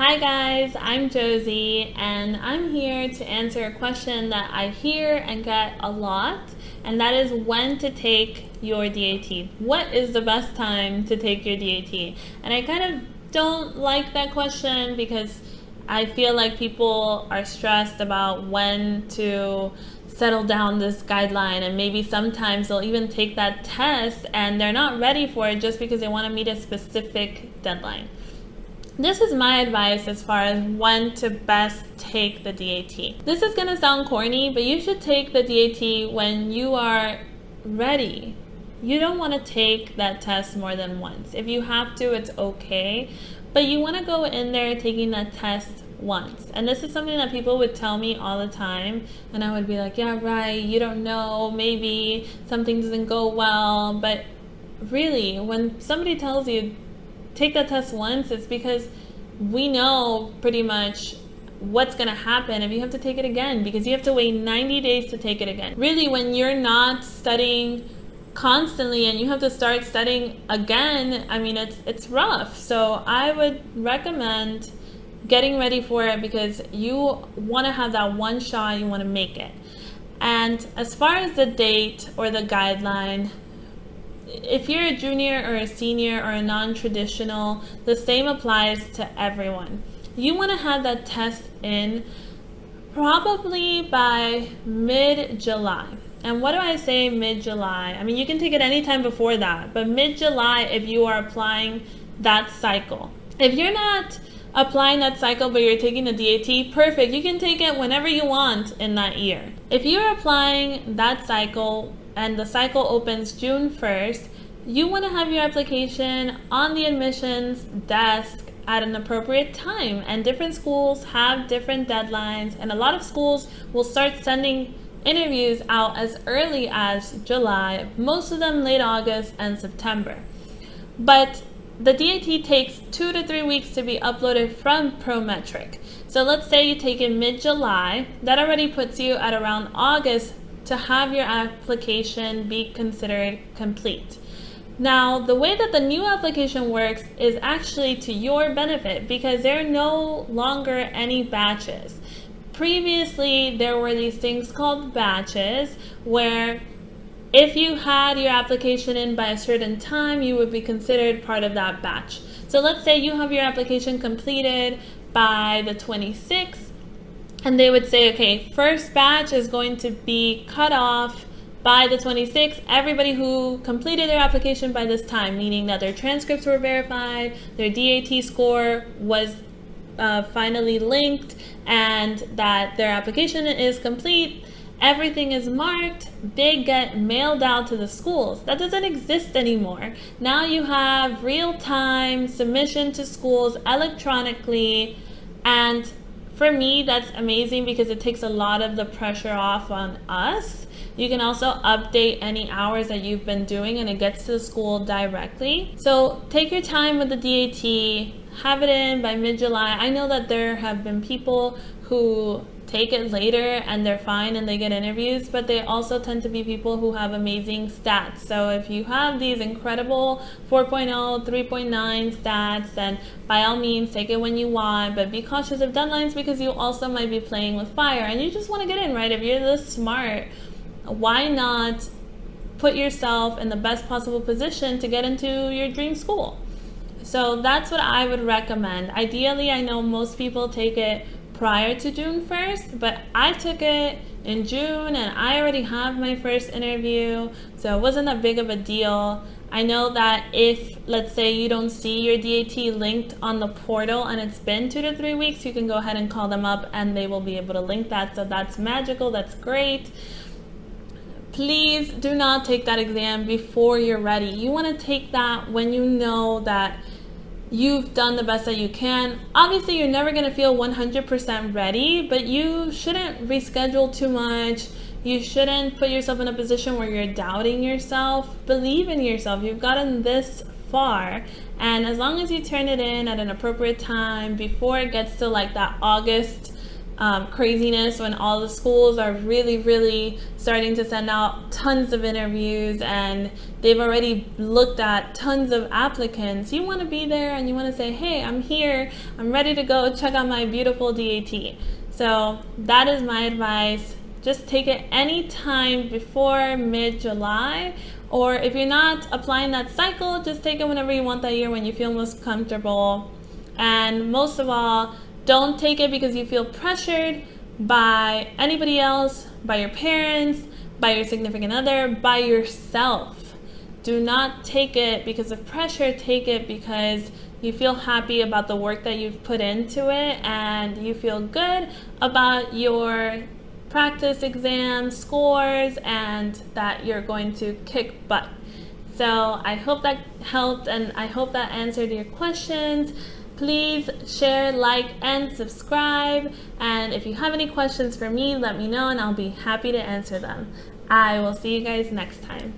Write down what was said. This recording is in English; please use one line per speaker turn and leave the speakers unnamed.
Hi guys, I'm Josie and I'm here to answer a question that I hear and get a lot, and that is when to take your DAT. What is the best time to take your DAT? And I kind of don't like that question because I feel like people are stressed about when to settle down this guideline, and maybe sometimes they'll even take that test and they're not ready for it just because they want to meet a specific deadline. This is my advice as far as when to best take the DAT. This is going to sound corny, but you should take the DAT when you are ready. You don't want to take that test more than once. If you have to, it's okay, but you want to go in there taking that test once. And this is something that people would tell me all the time, and I would be like, yeah, right, you don't know, maybe something doesn't go well. But really, when somebody tells you take that test once, it's because we know pretty much what's going to happen if you have to take it again, because you have to wait 90 days to take it again. Really, when you're not studying constantly and you have to start studying again, I mean, it's rough. So I would recommend getting ready for it because you want to have that one shot, you want to make it. And as far as the date or the guideline, if you're a junior or a senior or a non-traditional, the same applies to everyone. You want to have that test in probably by mid-July. And what do I say mid-July? I mean, you can take it anytime before that, but mid-July if you are applying that cycle. If you're not applying that cycle but you're taking the DAT, perfect. You can take it whenever you want in that year. If you're applying that cycle and the cycle opens June 1st, you want to have your application on the admissions desk at an appropriate time. And different schools have different deadlines, and a lot of schools will start sending interviews out as early as July, most of them late August and September. But the DAT takes 2 to 3 weeks to be uploaded from Prometric. So let's say you take it mid-July, that already puts you at around August to have your application be considered complete. Now, the way that the new application works is actually to your benefit because there are no longer any batches. Previously, there were these things called batches where if you had your application in by a certain time, you would be considered part of that batch. So let's say you have your application completed by the 26th, and they would say, okay, first batch is going to be cut off by the 26th. Everybody who completed their application by this time, meaning that their transcripts were verified, their DAT score was finally linked, and that their application is complete, everything is marked, they get mailed out to the schools. That doesn't exist anymore. Now you have real-time submission to schools electronically, and for me, that's amazing because it takes a lot of the pressure off on us. You can also update any hours that you've been doing and it gets to the school directly. So take your time with the DAT, have it in by mid-July. I know that there have been people who take it later and they're fine and they get interviews, but they also tend to be people who have amazing stats. So if you have these incredible 4.0, 3.9 stats, then by all means take it when you want, but be cautious of deadlines because you also might be playing with fire and you just want to get in, right? If you're this smart, why not put yourself in the best possible position to get into your dream school? So that's what I would recommend. Ideally, I know most people take it prior to June 1st, but I took it in June and I already have my first interview, so it wasn't that big of a deal. I know that if, let's say, you don't see your DAT linked on the portal and it's been 2 to 3 weeks, you can go ahead and call them up and they will be able to link that. So that's magical, that's great. Please do not take that exam before you're ready. You want to take that when you know that you've done the best that you can. Obviously, you're never going to feel 100% ready, but you shouldn't reschedule too much. You shouldn't put yourself in a position where you're doubting yourself. Believe in yourself. You've gotten this far, and as long as you turn it in at an appropriate time before it gets to like that August craziness when all the schools are really starting to send out tons of interviews and they've already looked at tons of applicants. You want to be there and you want to say, hey, I'm here, I'm ready to go check out my beautiful DAT. So that is my advice. Just take it any time before mid-July, or if you're not applying that cycle, just take it whenever you want that year, when you feel most comfortable. And most of all, don't take it because you feel pressured by anybody else, by your parents, by your significant other, by yourself. Do not take it because of pressure. Take it because you feel happy about the work that you've put into it and you feel good about your practice exam scores and that you're going to kick butt. So I hope that helped and I hope that answered your questions. Please share, like, and subscribe. And if you have any questions for me, let me know and I'll be happy to answer them. I will see you guys next time.